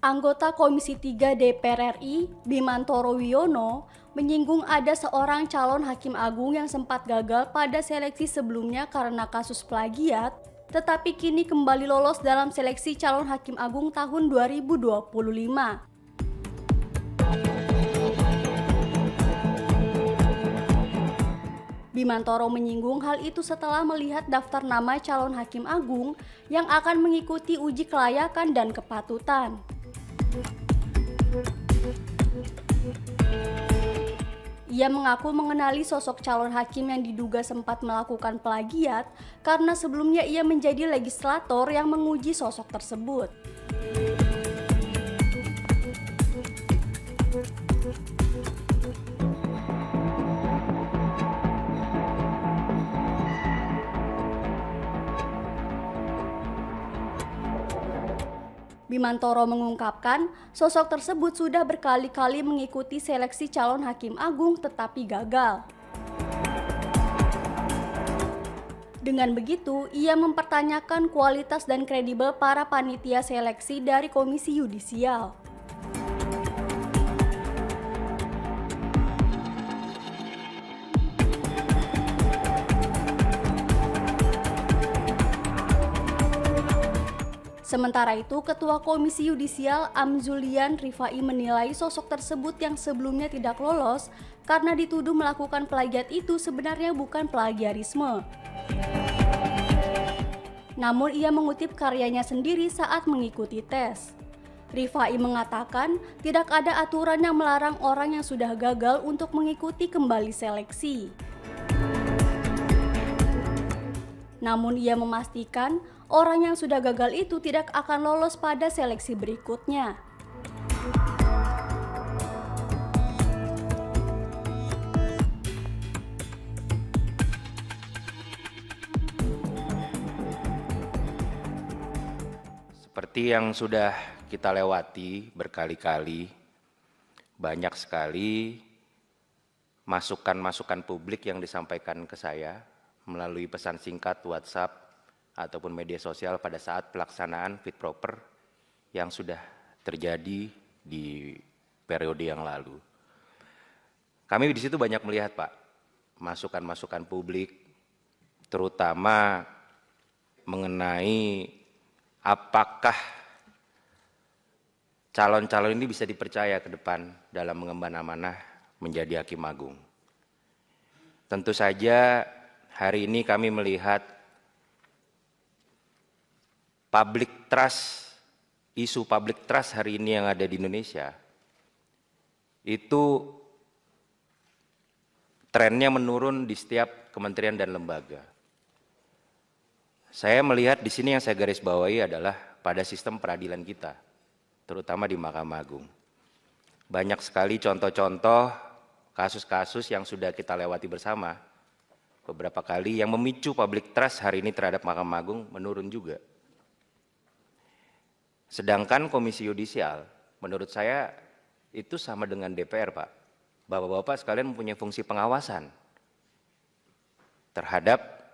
Anggota Komisi 3 DPR RI, Bimantoro Wiono, menyinggung ada seorang calon hakim agung yang sempat gagal pada seleksi sebelumnya karena kasus plagiat, tetapi kini kembali lolos dalam seleksi calon hakim agung tahun 2025. Bimantoro menyinggung hal itu setelah melihat daftar nama calon hakim agung yang akan mengikuti uji kelayakan dan kepatutan. Ia mengaku mengenali sosok calon hakim yang diduga sempat melakukan plagiat karena sebelumnya ia menjadi legislator yang menguji sosok tersebut. Bimantoro mengungkapkan, sosok tersebut sudah berkali-kali mengikuti seleksi calon hakim agung tetapi gagal. Dengan begitu, ia mempertanyakan kualitas dan kredibel para panitia seleksi dari Komisi Yudisial. Sementara itu, Ketua Komisi Yudisial Amzulian Rifai menilai sosok tersebut yang sebelumnya tidak lolos karena dituduh melakukan plagiat itu sebenarnya bukan plagiarisme. Namun ia mengutip karyanya sendiri saat mengikuti tes. Rifai mengatakan tidak ada aturan yang melarang orang yang sudah gagal untuk mengikuti kembali seleksi. Namun ia memastikan orang yang sudah gagal itu tidak akan lolos pada seleksi berikutnya. Seperti yang sudah kita lewati berkali-kali, banyak sekali masukan-masukan publik yang disampaikan ke saya melalui pesan singkat WhatsApp ataupun media sosial pada saat pelaksanaan fit proper yang sudah terjadi di periode yang lalu. Kami di situ banyak melihat, Pak, masukan-masukan publik, terutama mengenai apakah calon-calon ini bisa dipercaya ke depan dalam mengemban amanah menjadi hakim agung. Tentu saja hari ini kami melihat isu public trust hari ini yang ada di Indonesia, itu trennya menurun di setiap kementerian dan lembaga. Saya melihat di sini yang saya garis bawahi adalah pada sistem peradilan kita, terutama di Mahkamah Agung. Banyak sekali contoh-contoh kasus-kasus yang sudah kita lewati bersama beberapa kali yang memicu public trust hari ini terhadap Mahkamah Agung menurun juga. Sedangkan Komisi Yudisial, menurut saya itu sama dengan DPR, Pak. Bapak-bapak sekalian mempunyai fungsi pengawasan terhadap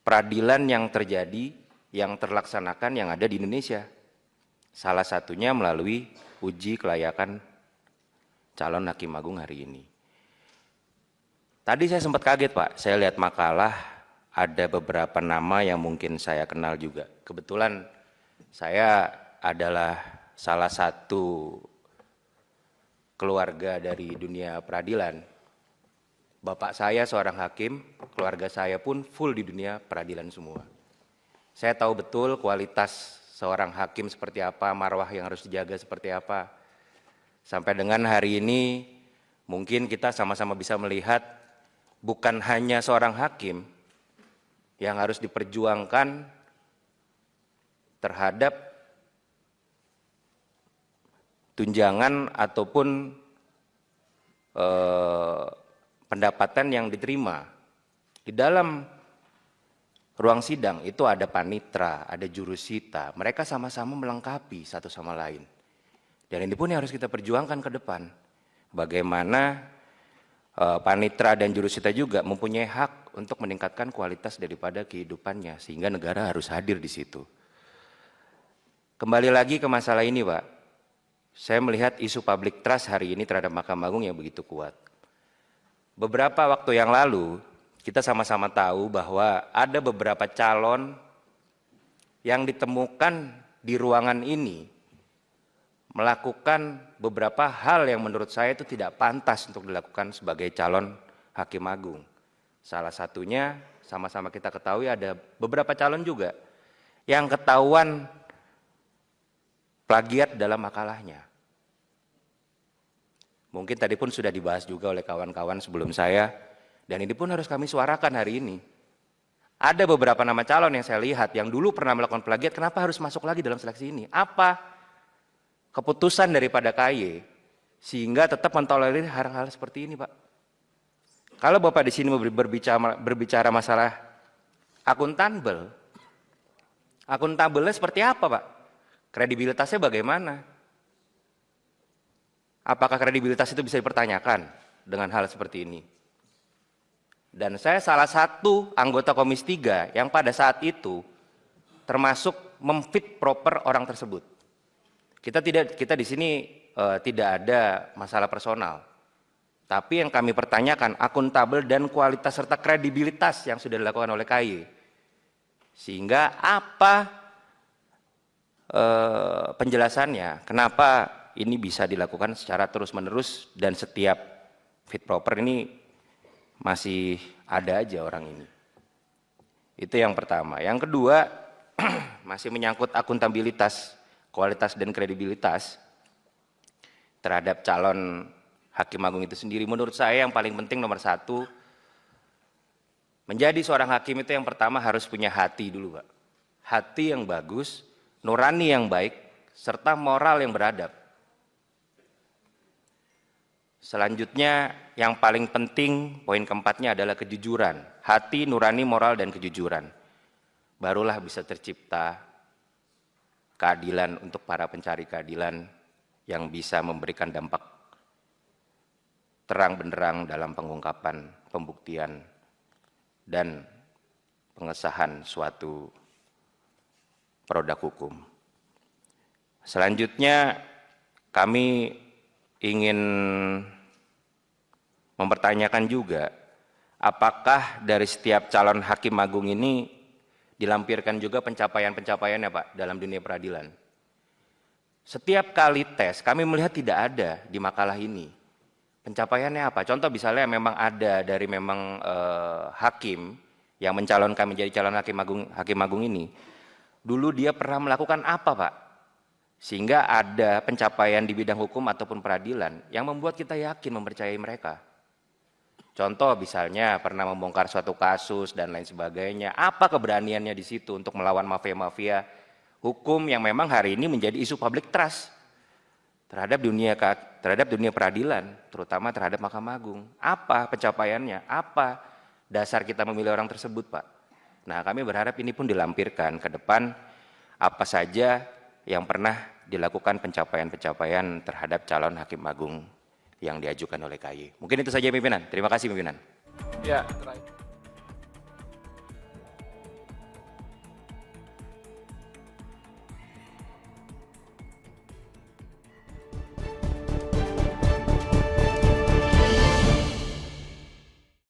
peradilan yang terjadi, yang terlaksanakan, yang ada di Indonesia. Salah satunya melalui uji kelayakan calon hakim agung hari ini. Tadi saya sempat kaget, Pak, saya lihat makalah ada beberapa nama yang mungkin saya kenal juga. Kebetulan saya adalah salah satu keluarga dari dunia peradilan. Bapak saya seorang hakim, keluarga saya pun full di dunia peradilan semua. Saya tahu betul kualitas seorang hakim seperti apa, marwah yang harus dijaga seperti apa. Sampai dengan hari ini mungkin kita sama-sama bisa melihat bukan hanya seorang hakim yang harus diperjuangkan terhadap tunjangan ataupun pendapatan yang diterima. Di dalam ruang sidang itu ada panitra, ada jurusita, mereka sama-sama melengkapi satu sama lain. Dan ini pun yang harus kita perjuangkan ke depan. Bagaimana panitra dan jurusita juga mempunyai hak untuk meningkatkan kualitas daripada kehidupannya, sehingga negara harus hadir di situ. Kembali lagi ke masalah ini, Pak. Saya melihat isu public trust hari ini terhadap Mahkamah Agung yang begitu kuat. Beberapa waktu yang lalu, kita sama-sama tahu bahwa ada beberapa calon yang ditemukan di ruangan ini melakukan beberapa hal yang menurut saya itu tidak pantas untuk dilakukan sebagai calon Hakim Agung. Salah satunya sama-sama kita ketahui ada beberapa calon juga yang ketahuan plagiat dalam makalahnya. Mungkin tadi pun sudah dibahas juga oleh kawan-kawan sebelum saya, dan ini pun harus kami suarakan hari ini. Ada beberapa nama calon yang saya lihat yang dulu pernah melakukan plagiat, kenapa harus masuk lagi dalam seleksi ini? Apa keputusan daripada KY sehingga tetap mentolerir hal-hal seperti ini, Pak? Kalau Bapak di sini berbicara masalah akuntabel, akuntabelnya seperti apa, Pak? Kredibilitasnya bagaimana? Apakah kredibilitas itu bisa dipertanyakan dengan hal seperti ini? Dan saya salah satu anggota Komisi 3 yang pada saat itu termasuk memfit proper orang tersebut. Kita di sini tidak ada masalah personal. Tapi yang kami pertanyakan akuntabel dan kualitas serta kredibilitas yang sudah dilakukan oleh KY. Sehingga apa penjelasannya, kenapa ini bisa dilakukan secara terus-menerus dan setiap fit proper ini masih ada aja orang ini. Itu yang pertama. Yang kedua, masih menyangkut akuntabilitas, kualitas dan kredibilitas terhadap calon Hakim Agung itu sendiri. Menurut saya yang paling penting nomor satu, menjadi seorang hakim itu yang pertama harus punya hati dulu, Pak. Hati yang bagus, nurani yang baik, serta moral yang beradab. Selanjutnya yang paling penting poin keempatnya adalah kejujuran. Hati, nurani, moral, dan kejujuran. Barulah bisa tercipta keadilan untuk para pencari keadilan yang bisa memberikan dampak terang benderang dalam pengungkapan, pembuktian, dan pengesahan suatu produk hukum. Selanjutnya kami ingin mempertanyakan juga apakah dari setiap calon Hakim Agung ini dilampirkan juga pencapaian-pencapaiannya, Pak, dalam dunia peradilan. Setiap kali tes kami melihat tidak ada di makalah ini. Pencapaiannya apa? Contoh misalnya memang ada dari memang hakim yang mencalonkan menjadi calon Hakim Agung ini. Dulu dia pernah melakukan apa, Pak? Sehingga ada pencapaian di bidang hukum ataupun peradilan yang membuat kita yakin mempercayai mereka. Contoh misalnya pernah membongkar suatu kasus dan lain sebagainya. Apa keberaniannya di situ untuk melawan mafia-mafia hukum yang memang hari ini menjadi isu public trust terhadap dunia peradilan, terutama terhadap Mahkamah Agung. Apa pencapaiannya? Apa dasar kita memilih orang tersebut, Pak? Nah, kami berharap ini pun dilampirkan ke depan apa saja yang pernah dilakukan pencapaian-pencapaian terhadap calon Hakim Agung yang diajukan oleh KY. Mungkin itu saja pimpinan. Terima kasih pimpinan. Ya, terakhir.